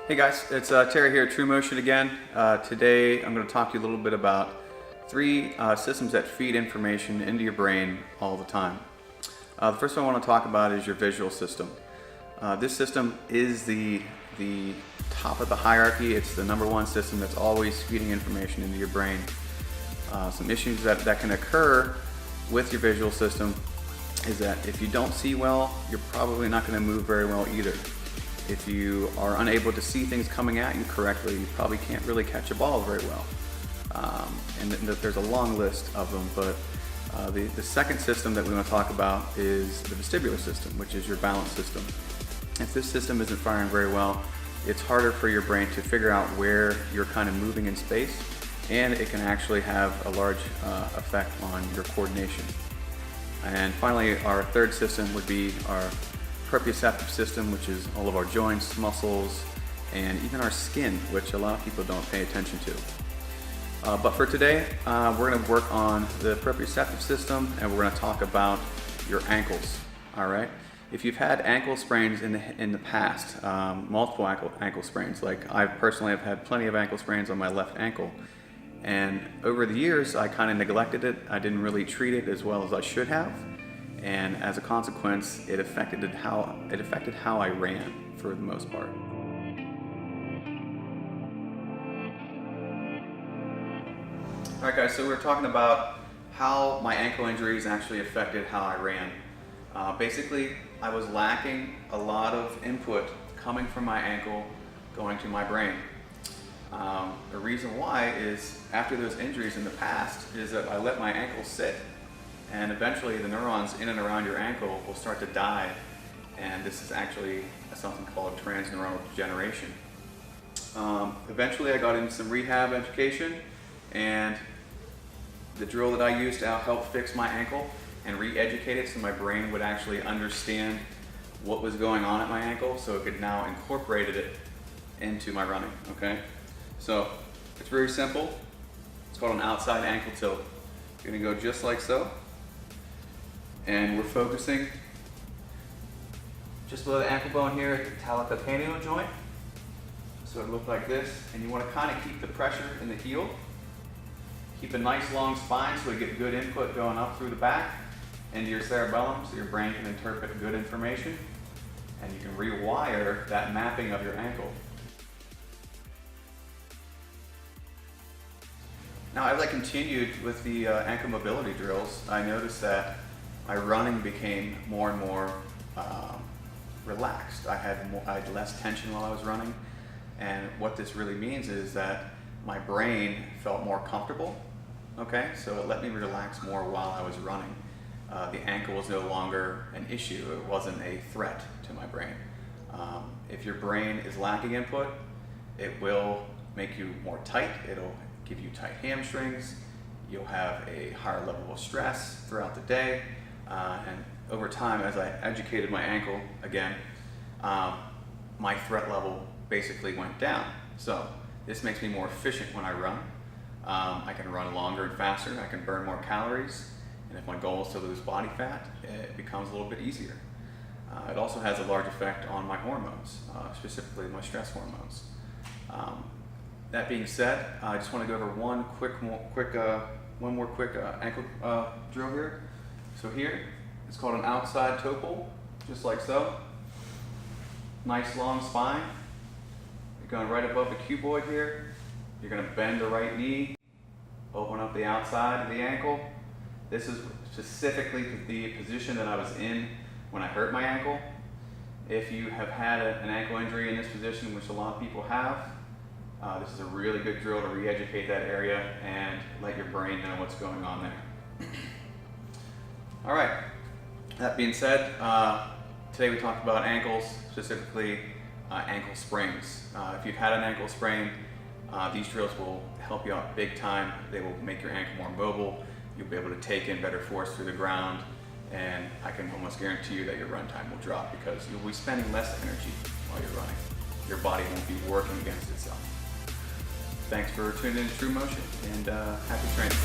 Hey guys, it's Terry here at True Motion again. Today I'm going to talk to you a little bit about three systems that feed information into your brain all the time. The first one I want to talk about is your visual system. This system is the top of the hierarchy. It's the number one system that's always feeding information into your brain. Some issues that can occur with your visual system is that if you don't see well, you're probably not going to move very well either. If you are unable to see things coming at you correctly, you probably can't really catch a ball very well. And there's a long list of them, but the second system that we want to talk about is the vestibular system, which is your balance system. If this system isn't firing very well, it's harder for your brain to figure out where you're kind of moving in space, and it can actually have a large effect on your coordination. And finally, our third system would be our proprioceptive system, which is all of our joints, muscles, and even our skin, which a lot of people don't pay attention to. But for today, we're going to work on the proprioceptive system, and we're going to talk about your ankles. All right. If you've had ankle sprains in the past, multiple ankle sprains, like I personally have had plenty of ankle sprains on my left ankle, and over the years I kind of neglected it. I didn't really treat it as well as I should have. And as a consequence, it affected how I ran for the most part. All right, guys. So we're talking about how my ankle injuries actually affected how I ran. Basically, I was lacking a lot of input coming from my ankle going to my brain. The reason why is after those injuries in the past is that I let my ankle sit. And eventually the neurons in and around your ankle will start to die, and this is actually something called transneuronal degeneration. Eventually I got into some rehab education, and the drill that I used to help fix my ankle and re-educate it so my brain would actually understand what was going on at my ankle, so it could now incorporate it into my running. Okay, so it's very simple. It's called an outside ankle tilt. You're going to go just like so. And we're focusing just below the ankle bone here at the talocopanio joint. So it looks like this, and you want to kind of keep the pressure in the heel. Keep a nice long spine so we get good input going up through the back into your cerebellum so your brain can interpret good information, and you can rewire that mapping of your ankle. Now, as I continued with the ankle mobility drills, I noticed that my running became more and more relaxed. I had less tension while I was running, and what this really means is that my brain felt more comfortable. Okay, so it let me relax more while I was running. The ankle was no longer an issue. It wasn't a threat to my brain. If your brain is lacking input, it will make you more tight. It'll give you tight hamstrings. You'll have a higher level of stress throughout the day. And over time, as I educated my ankle again, my threat level basically went down. So this makes me more efficient when I run. I can run longer and faster. I can burn more calories. And if my goal is to lose body fat, it becomes a little bit easier. It also has a large effect on my hormones, specifically my stress hormones. That being said, I just want to go over one more quick ankle drill here. So here, it's called an outside toe pull, just like so. Nice long spine. You're going right above the cuboid here. You're going to bend the right knee, open up the outside of the ankle. This is specifically the position that I was in when I hurt my ankle. If you have had an ankle injury in this position, which a lot of people have, this is a really good drill to re-educate that area and let your brain know what's going on there. All right, that being said, today we talked about ankles, specifically ankle sprains. If you've had an ankle sprain, these drills will help you out big time. They will make your ankle more mobile. You'll be able to take in better force through the ground, and I can almost guarantee you that your run time will drop because you'll be spending less energy while you're running. Your body won't be working against itself. Thanks for tuning in to True Motion, and happy training.